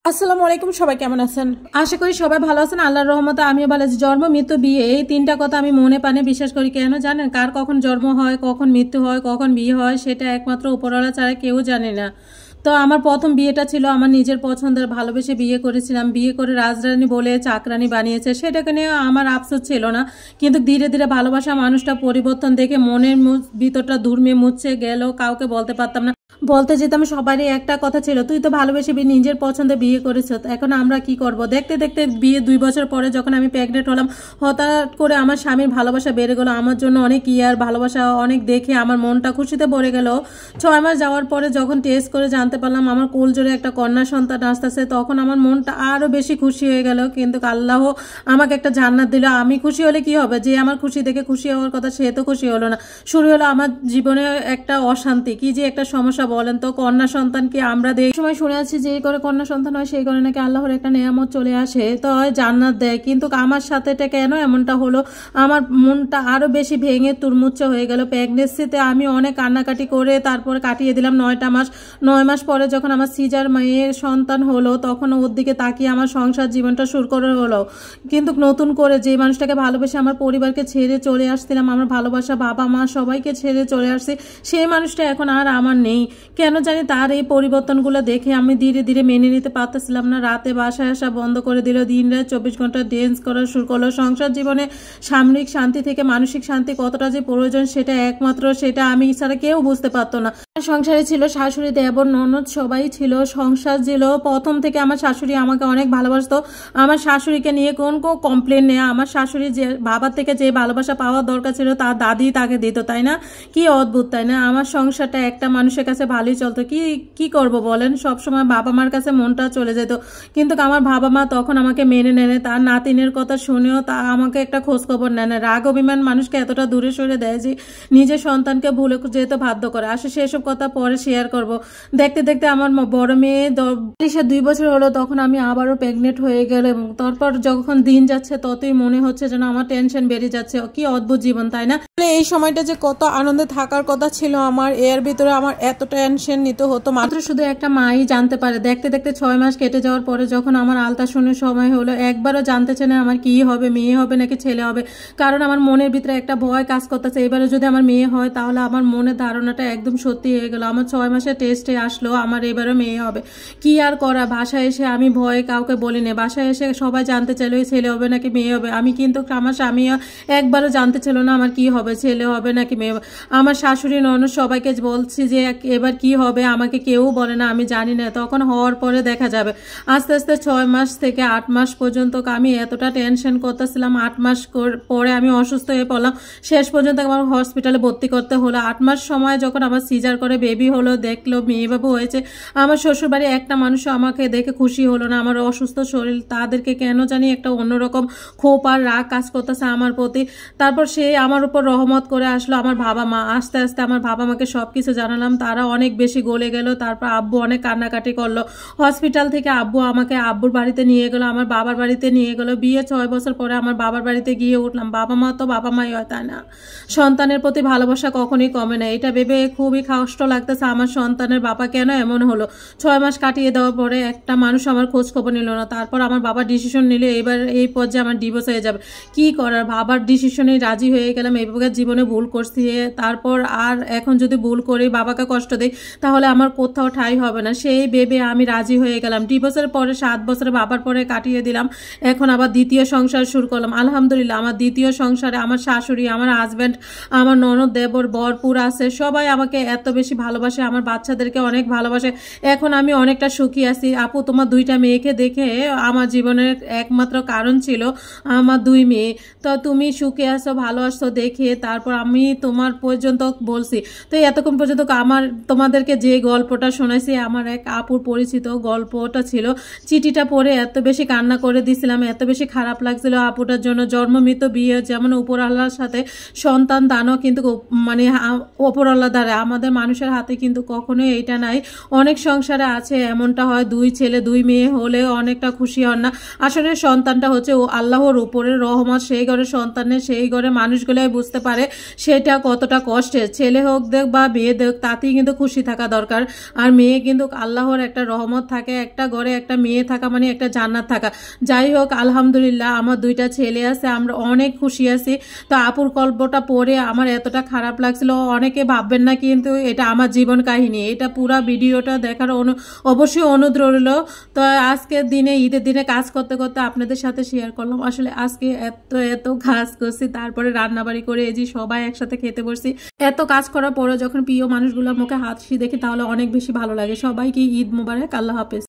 আসসালামু আলাইকুম, সবাই কেমন আছেন? আশা করি সবাই ভালো আছেন। আল্লাহর রহমতে আমিও ভালো আছি। জন্ম, মৃত্যু, বিয়ে, এই তিনটা কথা আমি মনে প্রাণে বিশ্বাস করি। কেন জানেন? কার কখন জন্ম হয়, কখন মৃত্যু হয়, কখন বিয়ে হয়, সেটা একমাত্র উপরওয়ালা ছাড়া কেউ জানে না। তো আমার প্রথম বিয়েটা ছিল আমার নিজের পছন্দের, ভালোবেসে বিয়ে করেছিলাম। বিয়ে করে রাজরানী বলে চাকরানী বানিয়েছে, সেটাকে নিয়ে আমার আফসোস ছিল না। কিন্তু ধীরে ধীরে ভালোবাসা মানুষটা পরিবর্তন দেখে মনের ভিতরটা ধুরমে মুচ্ছে গেল। কাউকে বলতে পারতাম না, বলতে যেতাম। সবারই একটা কথা ছিল, তুই তো ভালোবেসে নিজের পছন্দে বিয়ে করেছ, এখন আমরা কি করব? দেখতে দেখতে বিয়ে 2 বছর পরে যখন আমি প্রেগনেন্ট হলাম, হঠাৎ করে আমার স্বামীর ভালোবাসা বেড়ে গেল। আমার জন্য অনেক ইয়ার ভালোবাসা অনেক দেখে আমার মনটা খুশিতে ভরে গেল। 6 মাস যাওয়ার পরে যখন টেস্ট করে জানতে পারলাম আমার কোল জোরে একটা কন্যা সন্তান আসতেছে, তখন আমার মনটা আরো বেশি খুশি হয়ে গেল। কিন্তু আল্লাহ আমাকে একটা জান্নাত দিল। আমি খুশি হলে কি হবে? যে আমার খুশি দেখে খুশি হওয়ার কথা, সে তো খুশি হলো না। শুরু হলো আমার জীবনে একটা অশান্তি। কি যে একটা সমস্যা বলেন তো। কন্যা সন্তান কি আমরা এই সময় শুনে আছি যে করে কন্যা সন্তান হয় সেই করে নাকি আল্লাহর একটা নেয়ামত চলে আসে, তো জান্নাত দেয়। কিন্তু আমার সাথে কেন এমনটা হলো? আমার মনটা আরো বেশি ভেঙে তুরমুচ্চ হয়ে গেল। প্রেগনেন্সিতে আমি অনেক কান্নাকাটি করে তারপরে কাটিয়ে দিলাম 9টা মাস। 9 মাস পরে যখন আমার সিজার মেয়ের সন্তান হলো, তখন ওর দিকে তাকিয়ে আমার সংসার জীবনটা শুরু করে হলো। কিন্তু নতুন করে যে মানুষটাকে ভালোবেসে আমার পরিবারকে ছেড়ে চলে আসছিলাম, আমার ভালোবাসা বাবা মা সবাইকে ছেড়ে চলে আসছি, সেই মানুষটা এখন আর আমার নেই। কেন জানি তার এই পরিবর্তনগুলো দেখে আমি ধীরে ধীরে মেনে নিতে পারতেছিলাম না। রাতে বাসায় আসা বন্ধ করে দিল, দিন রাত 24 ঘন্টা ডেন্স করা শুরু করলো। সংসার জীবনে সামরিক শান্তি থেকে মানসিক শান্তি কতটা যে প্রয়োজন, সেটা আমি ছাড়া কেউ বুঝতে পারতো না। সংসারে ছিল শাশুড়ি, দেবর, ননদ, সবাই ছিল। সংসার ছিল প্রথম থেকে। আমার শাশুড়ি আমাকে অনেক ভালোবাসতো। আমার শাশুড়িকে নিয়ে কোন কমপ্লেন নেই। আমার শাশুড়ি যে বাবার থেকে যে ভালোবাসা পাওয়ার দরকার ছিল তার দাদি তাকে দিত, তাই না? কি অদ্ভুত, তাই না? আমার সংসারটা একটা মানুষের কাছে ভালোই চলতো। কি করব বলেন? সবসময় বাবা মার কাছে মনটা চলে যেত। কিন্তু আমার বাবা মা তখন আমাকে মেনে নেয়। তার নাতিনের কথা শুনেও তা আমাকে একটা খোঁজ খবর নেয় না। রাগ অভিমান মানুষকে এতটা দূরে সরে দেয় যে নিজের সন্তানকে ভুলে যেতে বাধ্য করে। আসে সেসব কথা পরে শেয়ার করব। দেখতে দেখতে আমার বড় মেয়ে 2 বছর হলো, তখন আমি আবারও প্রেগনেন্ট হয়ে গেলাম। তারপর যখন দিন যাচ্ছে ততই মনে হচ্ছে যেন আমার টেনশন বেড়ে যাচ্ছে। কি অদ্ভুত জীবন, তাই না? এই সময়টা যে কত আনন্দে থাকার কথা ছিল আমার, এর ভিতরে আমার এত টেনশন নিতে হতো মাত্র শুধু একটা মাই জানতে পারে। দেখতে দেখতে 6 মাস কেটে যাওয়ার পরে যখন আমার আলট্রাসাউন্ডের সময় হলো, একবারও জানতে চায় না আমার কি হবে, মেয়ে হবে নাকি ছেলে হবে। কারণ আমার মনের ভিতরে একটা ভয় কাজ করতেছে, এবারে যদি আমার মেয়ে হয় তাহলে আমার মনের ধারণাটা একদম সত্যি হয়ে গেল। আমার 6 মাসের টেস্টে আসলো আমার এবারও মেয়ে হবে। কি আর করা, বাসায় এসে আমি ভয়ে কাউকে বলিনি। বাসায় এসে সবাই জানতে চাইলো ছেলে হবে নাকি মেয়ে হবে। আমি কিন্তু আমার স্বামী একবারও জানতে ছিল না আমার কি হবে, ছেলে হবে নাকি মেয়ে হবে। আমার শাশুড়ি ননদ সবাইকে বলছি যে এবার কি হবে, আমাকে কেউ বলে না, আমি জানি না। তখন হওয়ার পরে দেখা যাবে। আস্তে আস্তে 6 মাস থেকে 8 মাস পর্যন্ত আমি এতটা টেনশন করতেছিলাম। 8 মাস পরে আমি অসুস্থ হয়ে পড়লাম। শেষ পর্যন্ত আমার হসপিটালে ভর্তি করতে হলো। 8 মাস সময় যখন আমার সিজার করে বেবি হলো, দেখলো মেয়ে বাবু হয়েছে, আমার শ্বশুরবাড়ি একটা মানুষও আমাকে দেখে খুশি হলো না। আমার অসুস্থ শরীর, তাদেরকে কেন জানি একটা অন্যরকম ক্ষোভ আর রাগ কাজ করতেছে আমার প্রতি। তারপর সে আমার উপর রহমত করে আসলো আমার বাবা মা। আস্তে আস্তে আমার বাবা মাকে সবকিছু জানালাম, তারা অনেক বেশি গলে গেল। তারপর আব্বু অনেক কান্নাকাটি করলো। হসপিটাল থেকে আব্বু আমাকে আব্বুর বাড়িতে নিয়ে গেলো, আমার বাবার বাড়িতে নিয়ে গেলো। বিয়ে 6 বছর পরে আমার বাবার বাড়িতে গিয়ে উঠলাম। বাবা মা তো বাবা মাই হয়, তাই না? সন্তানের প্রতি ভালোবাসা কখনই কমে না। এটা ভেবে খুবই কষ্ট লাগতেছে আমার সন্তানের বাবা কেন এমন হলো। 6 মাস কাটিয়ে দেওয়ার পরে একটা মানুষ আমার খোঁজ খবর নিল না। তারপর আমার বাবা ডিসিশন নিলে এবার এই পর্যায়ে আমার ডিভোর্স হয়ে যাবে। কি করার, বাবার ডিসিশনে রাজি হয়ে গেলাম। এইভাবে জীবনে ভুল করছি, তারপর আর এখন যদি ভুল করি বাবাকে কষ্ট দেই তাহলে আমার কোথাও ঠাঁই হবে না। সেই ভেবে আমি রাজি হয়ে গেলাম। ডিভোর্সের পরে 7 বছরে বাবার পরে কাটিয়ে দিলাম। এখন আবার দ্বিতীয় সংসার শুরু করলাম। আলহামদুলিল্লাহ আমার দ্বিতীয় সংসারে আমার শাশুড়ি, আমার হাজব্যান্ড, আমার ননদ, দেবর, বরপুর আছে। সবাই আমাকে এত বেশি ভালোবাসে, আমার বাচ্চাদেরকে অনেক ভালোবাসে। এখন আমি অনেকটা সুখী আছি। আপু, তোমার 2টা মেয়েকে দেখে আমার জীবনের একমাত্র কারণ ছিল আমার 2 মেয়ে। তো তুমি সুখে আসো, ভালো আসো দেখে তারপর আমি তোমার পর্যন্ত বলছি। তো এতক্ষণ পর্যন্ত আমার তোমাদেরকে যে গল্পটা শোনাইছি আমার এক আপুর পরিচিত গল্পটা ছিল। চিঠিটা পড়ে এত বেশি কান্না করে দিছিলাম, এত বেশি খারাপ লাগছিল আপুটার জন্য। জন্ম মৃত্যু বিয়ে যেমন উপর আল্লাহর সাথে, সন্তান দানও কিন্তু মানে উপর আল্লাহ দ্বারা। আমাদের মানুষ মানুষের হাতে কিন্তু কখনোই এটা নাই। অনেক সংসারে আছে এমনটা হয়, 2 ছেলে 2 মেয়ে হলেও অনেকটা খুশি হন না। আসলে সন্তানটা হচ্ছে ও আল্লাহর উপরের রহমত, সেই ঘরে সন্তানের, সেই ঘরে মানুষগুলাই বুঝতে পারে সেটা কতটা কষ্টের। ছেলে হোক দেখ বা মেয়ে দেখ, তাতেই কিন্তু খুশি থাকা দরকার। আর মেয়ে কিন্তু আল্লাহর একটা রহমত থাকে, একটা ঘরে একটা মেয়ে থাকা মানে একটা জান্নাত থাকা। যাই হোক, আলহামদুলিল্লাহ আমার 2টা ছেলে আছে, আমরা অনেক খুশি আছি। তো আপুর গল্পটা পড়ে আমার এতটা খারাপ লাগছিল, অনেকে ভাববেন না কিন্তু এটা আমার জীবন কাহিনী। এটা পুরো ভিডিওটা দেখার অবশ্যই অনুরোধ রইল। তো আজকের দিনে, ঈদের দিনে কাজ করতে করতে আপনাদের সাথে শেয়ার করলাম। আসলে আজকে এত কাজ করছি, তারপরে রান্নাবাড়ি করে এই যে সবাই একসাথে খেতে বসছি। এত কাজ করার পরে যখন প্রিয় মানুষগুলোর মুখে হাসি দেখি তাহলে অনেক বেশি ভালো লাগে। সবাইকে ঈদ মোবারক, আল্লাহ হাফেজ।